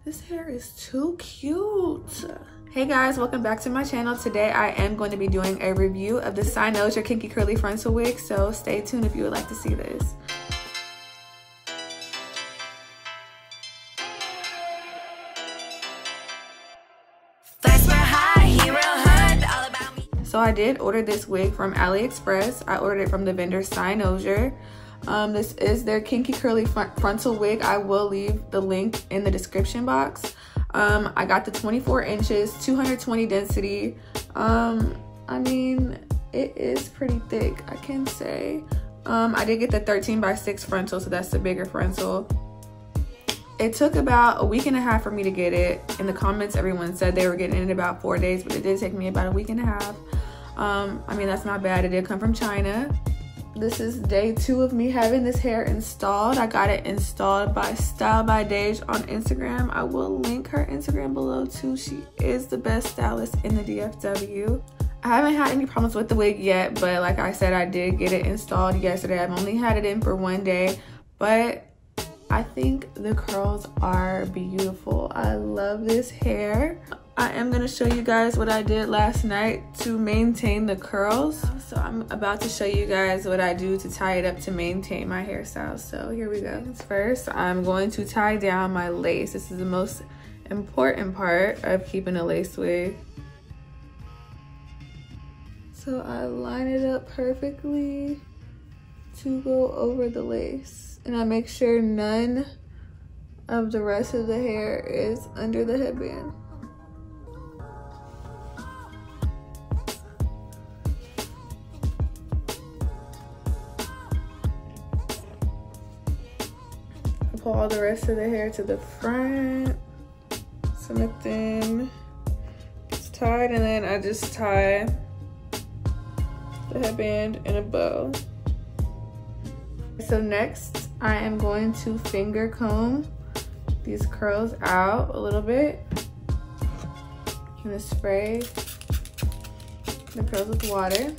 This hair is too cute. Hey guys, welcome back to my channel. Today I am going to be doing a review of the Cynosure Kinky Curly Frontal Wig, so stay tuned if you would like to see this. So I did order this wig from AliExpress. I ordered it from the vendor Cynosure. This is their Kinky Curly Frontal Wig. I will leave the link in the description box. I got the 24 inches, 220 density. I mean, it is pretty thick, I can say. I did get the 13x6 frontal, so that's the bigger frontal. It took about a week and a half for me to get it. In the comments, everyone said they were getting it in about 4 days, but it did take me about a week and a half. I mean, that's not bad. It did come from China. This is day 2 of me having this hair installed. I got it installed by Style by Dej on Instagram. I will link her Instagram below too. She is the best stylist in the DFW. I haven't had any problems with the wig yet, but like I said, I did get it installed yesterday. I've only had it in for 1 day, but I think the curls are beautiful. I love this hair. I am gonna show you guys what I did last night to maintain the curls. So I'm about to show you guys what I do to tie it up to maintain my hairstyle. So here we go. First, I'm going to tie down my lace. This is the most important part of keeping a lace wig. So I line it up perfectly to go over the lace. And I make sure none of the rest of the hair is under the headband. Pull all the rest of the hair to the front so nothing gets tied, and then I just tie the headband in a bow. So next I am going to finger comb these curls out a little bit. I'm gonna spray the curls with water.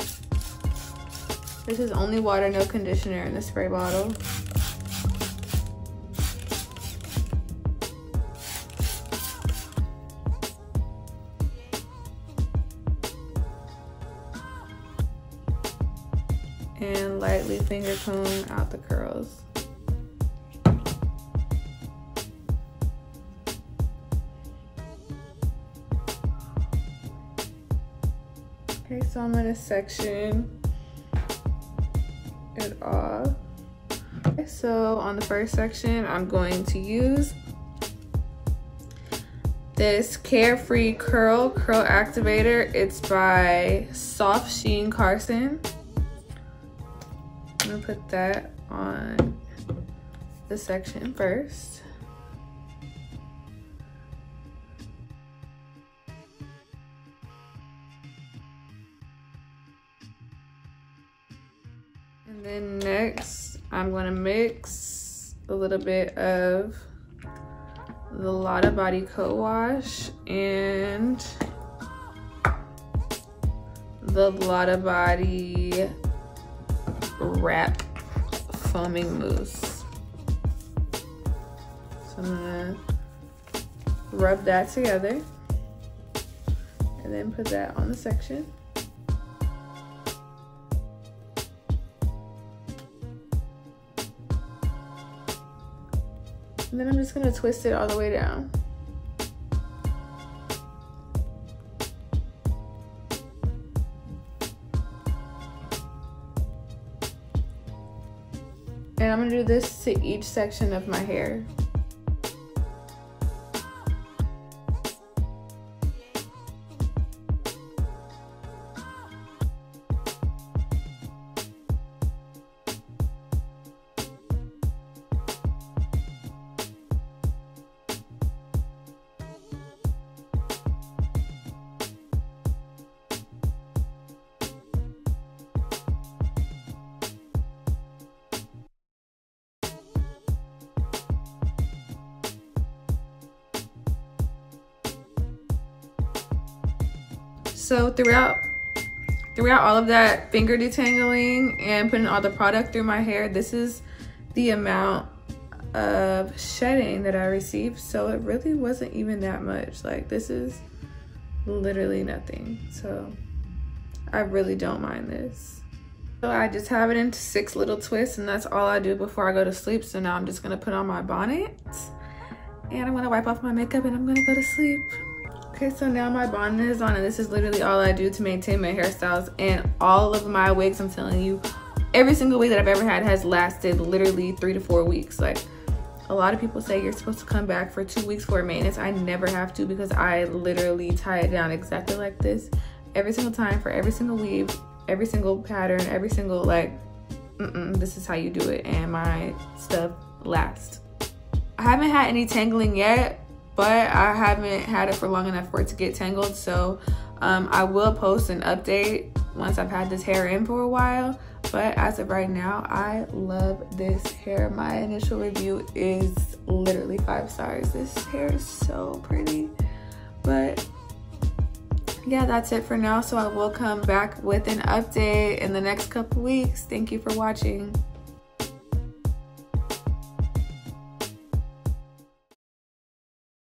This is only water, no conditioner in the spray bottle. And lightly finger comb out the curls. Okay, so I'm gonna section it off. Okay, so on the first section, I'm going to use this Carefree Curl Activator. It's by Soft Sheen Carson. I'm gonna put that on the section first. And then next, I'm gonna mix a little bit of the Lotta Body Co-Wash and the Lotta Body Wrap Foaming Mousse. So I'm gonna rub that together and then put that on the section. And then I'm just gonna twist it all the way down. And I'm gonna do this to each section of my hair. So throughout all of that finger detangling and putting all the product through my hair, this is the amount of shedding that I received, so it really wasn't even that much. Like, this is literally nothing, so I really don't mind this. So I just have it into 6 little twists, and that's all I do before I go to sleep. So now I'm just gonna put on my bonnet, and I'm gonna wipe off my makeup, and I'm gonna go to sleep. Okay, so now my bonnet is on, and this is literally all I do to maintain my hairstyles. And all of my wigs, I'm telling you, every single wig that I've ever had has lasted literally 3 to 4 weeks. Like, a lot of people say you're supposed to come back for 2 weeks for maintenance. I never have to, because I literally tie it down exactly like this every single time for every single weave, every single pattern, every single, like, this is how you do it, and my stuff lasts. I haven't had any tangling yet, but I haven't had it for long enough for it to get tangled. So I will post an update once I've had this hair in for a while. But as of right now, I love this hair. My initial review is literally 5 stars. This hair is so pretty. But yeah, that's it for now. So I will come back with an update in the next couple weeks. Thank you for watching.